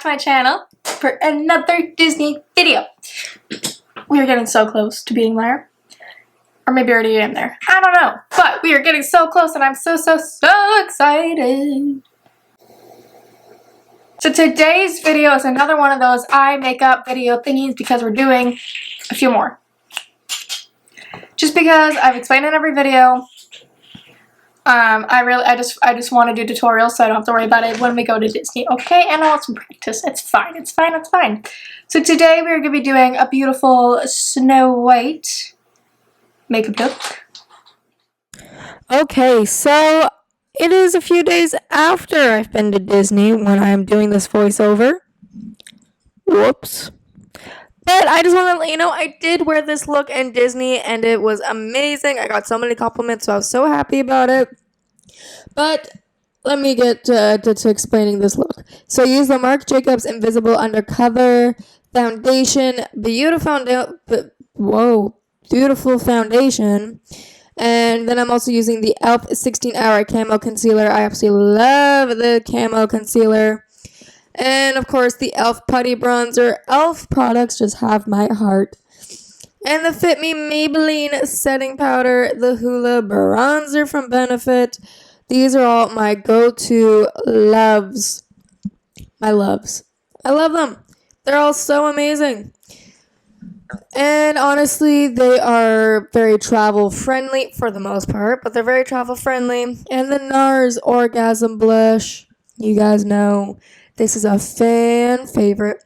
to my channel for another Disney video. We are getting so close to being there. Or maybe already in there. I don't know. But we are getting so close and I'm so excited. So today's video is another one of those eye makeup video thingies because we're doing a few more. Just because I've explained in every video. I just want to do tutorials so I don't have to worry about it when we go to Disney. Okay, and I'll have some practice. It's fine. So today we're going to be doing a beautiful Snow White makeup look. Okay, so it is a few days after I've been to Disney when I'm doing this voiceover. Whoops. But I just want to let you know I did wear this look in Disney and it was amazing. I got so many compliments, so I was so happy about it. But let me get to explaining this look. So I used the Marc Jacobs Invisible Undercover Foundation. Beautiful foundation. And then I'm also using the e.l.f. 16-Hour Camo Concealer. I absolutely love the camo concealer. And, of course, the e.l.f. Putty Bronzer. e.l.f. products just have my heart. And the Fit Me Maybelline Setting Powder. The Hoola Bronzer from Benefit. These are all my go-to loves. My loves. I love them. They're all so amazing. And, honestly, they are very travel-friendly for the most part. But they're very travel-friendly. And the NARS Orgasm Blush. You guys know. This is a fan favorite.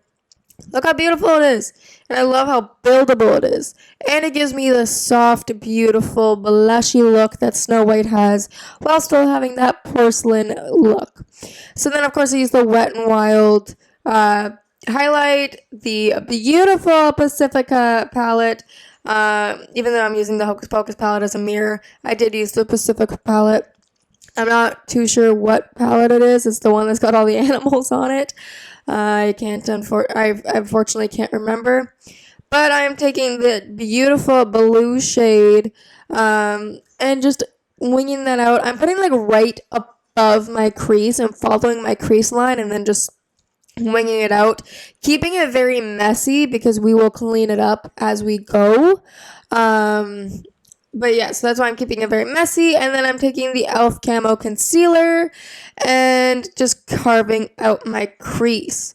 Look how beautiful it is. And I love how buildable it is. And it gives me the soft, beautiful, blushy look that Snow White has while still having that porcelain look. So then, of course, I use the Wet n Wild highlight, the beautiful Pacifica palette. Even though I'm using the Hocus Pocus palette as a mirror, I did use the Pacifica palette. I'm not too sure what palette it is. It's the one that's got all the animals on it. I unfortunately can't remember. But I'm taking the beautiful blue shade and just winging that out. I'm putting like right above my crease and following my crease line and then just winging it out. Keeping it very messy because we will clean it up as we go. But yeah, so that's why I'm keeping it very messy. And then I'm taking the e.l.f. Camo Concealer and just carving out my crease.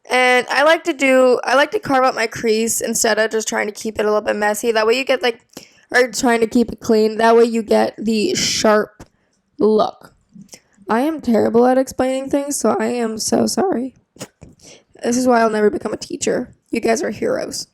And I like to carve out my crease instead of just trying to keep it a little bit messy. That way you get or trying to keep it clean. That way you get the sharp look. I am terrible at explaining things, so I am so sorry. This is why I'll never become a teacher. You guys are heroes.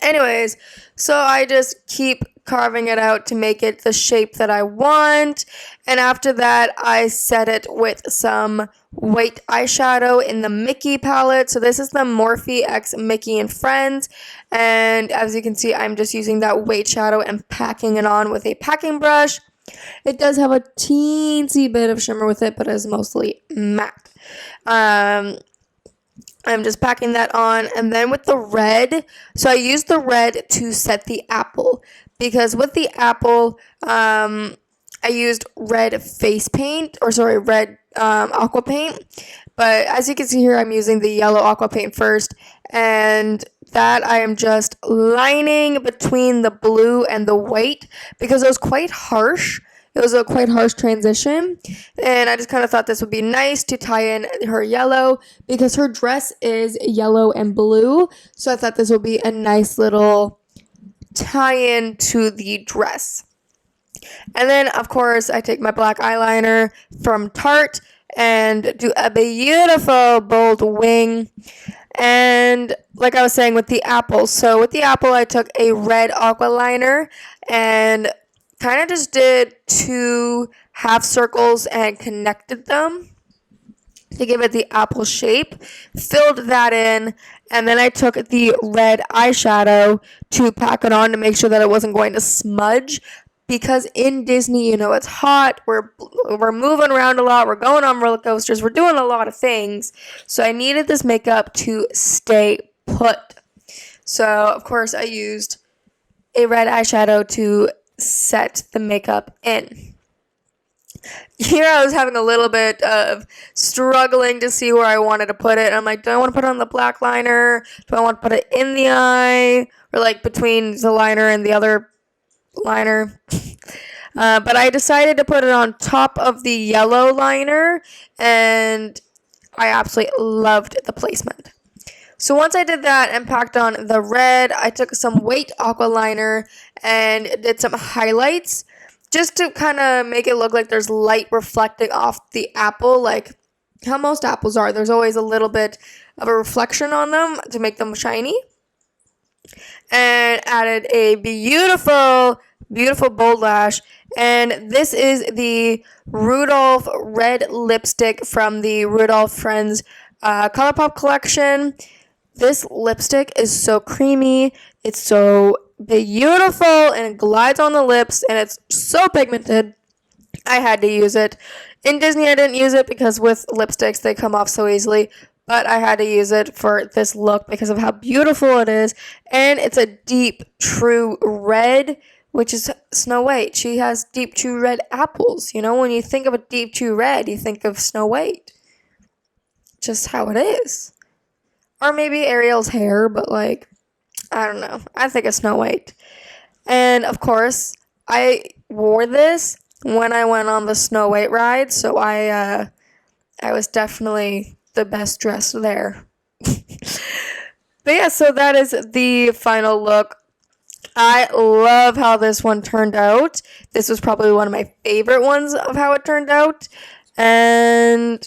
Anyways, so I just keep carving it out to make it the shape that I want. And after that, I set it with some white eyeshadow in the Mickey palette. So this is the Morphe X Mickey and Friends. And as you can see, I'm just using that white shadow and packing it on with a packing brush. It does have a teensy bit of shimmer with it, but it's mostly matte. I'm just packing that on. And then with the red, so I used the red to set the apple. Because with the apple, I used red aqua paint. But as you can see here, I'm using the yellow aqua paint first. And that I am just lining between the blue and the white. Because it was quite harsh. It was a quite harsh transition, and I just kind of thought this would be nice to tie in her yellow because her dress is yellow and blue, so I thought this would be a nice little tie-in to the dress. And then, of course, I take my black eyeliner from Tarte and do a beautiful bold wing. And like I was saying with the apple, so with the apple, I took a red aqua liner and kind of just did 2 half circles and connected them to give it the apple shape. Filled that in, and then I took the red eyeshadow to pack it on to make sure that it wasn't going to smudge. Because in Disney, you know, it's hot. We're moving around a lot. We're going on roller coasters. We're doing a lot of things. So I needed this makeup to stay put. So, of course, I used a red eyeshadow to set the makeup in. Here I was having a little bit of struggling to see where I wanted to put it. I'm like, do I want to put it on the black liner? Do I want to put it in the eye? Or like between the liner and the other liner? But I decided to put it on top of the yellow liner, and I absolutely loved the placement. So once I did that and packed on the red, I took some Weight Aqua Liner and did some highlights just to kind of make it look like there's light reflecting off the apple, like how most apples are. There's always a little bit of a reflection on them to make them shiny. And added a beautiful, beautiful bold lash. And this is the Rudolph red lipstick from the Rudolph Friends ColourPop collection. This lipstick is so creamy. It's so beautiful and it glides on the lips and it's so pigmented. I had to use it. In Disney, I didn't use it because with lipsticks, they come off so easily. But I had to use it for this look because of how beautiful it is. And it's a deep, true red, which is Snow White. She has deep, true red apples. You know, when you think of a deep, true red, you think of Snow White. Just how it is. Or maybe Ariel's hair, but like, I don't know. I think of Snow White. And of course, I wore this when I went on the Snow White ride, so I was definitely the best dressed there. But yeah, so that is the final look. I love how this one turned out. This was probably one of my favorite ones of how it turned out. And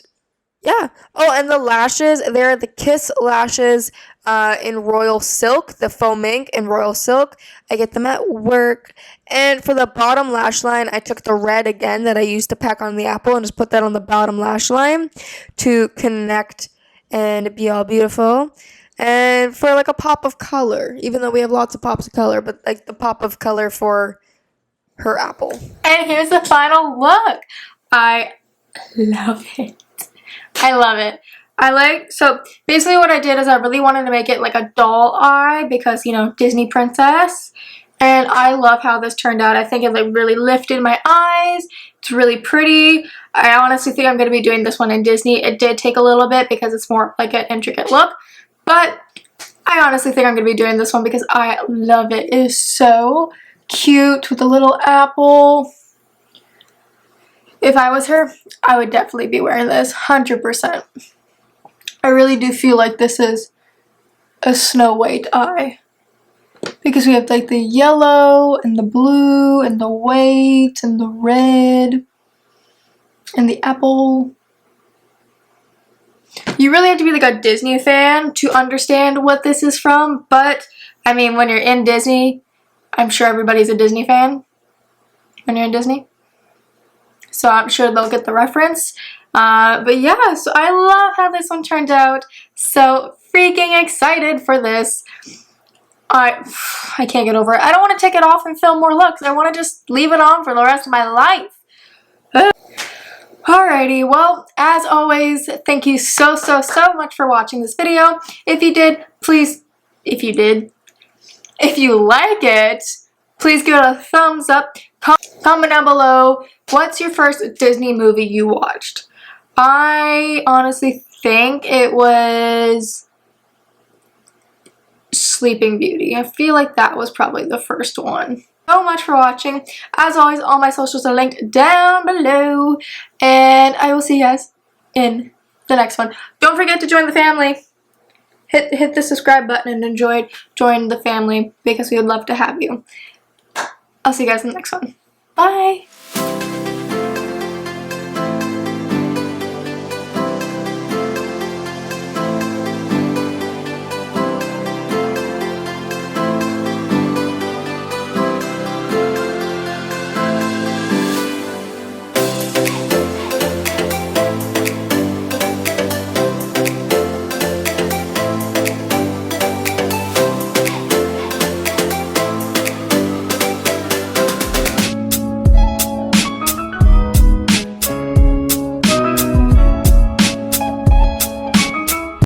yeah. Oh, and the lashes, they're the Kiss lashes in Royal Silk, the faux mink in Royal Silk. I get them at work. And for the bottom lash line, I took the red again that I used to pack on the apple and just put that on the bottom lash line to connect and be all beautiful. And for like a pop of color, even though we have lots of pops of color, but like the pop of color for her apple. And here's the final look. I love it. I love it. So basically what I did is I really wanted to make it like a doll eye because, you know, Disney princess. And I love how this turned out. I think it like really lifted my eyes. It's really pretty. I honestly think I'm going to be doing this one in Disney. It did take a little bit because it's more like an intricate look. But I honestly think I'm going to be doing this one because I love it. It is so cute with the little apple. If I was her, I would definitely be wearing this, 100%. I really do feel like this is a Snow White eye. Because we have like the yellow and the blue and the white and the red and the apple. You really have to be like a Disney fan to understand what this is from. But, I mean, when you're in Disney, I'm sure everybody's a Disney fan when you're in Disney. So I'm sure they'll get the reference. But yeah, so I love how this one turned out. So freaking excited for this. I can't get over it. I don't want to take it off and film more looks. I want to just leave it on for the rest of my life. Alrighty, well, as always, thank you so much for watching this video. If you like it, please give it a thumbs up. Comment down below, what's your first Disney movie you watched? I honestly think it was Sleeping Beauty. I feel like that was probably the first one. So much for watching. As always, all my socials are linked down below. And I will see you guys in the next one. Don't forget to join the family. Hit the subscribe button and join the family because we would love to have you. I'll see you guys in the next one. Bye!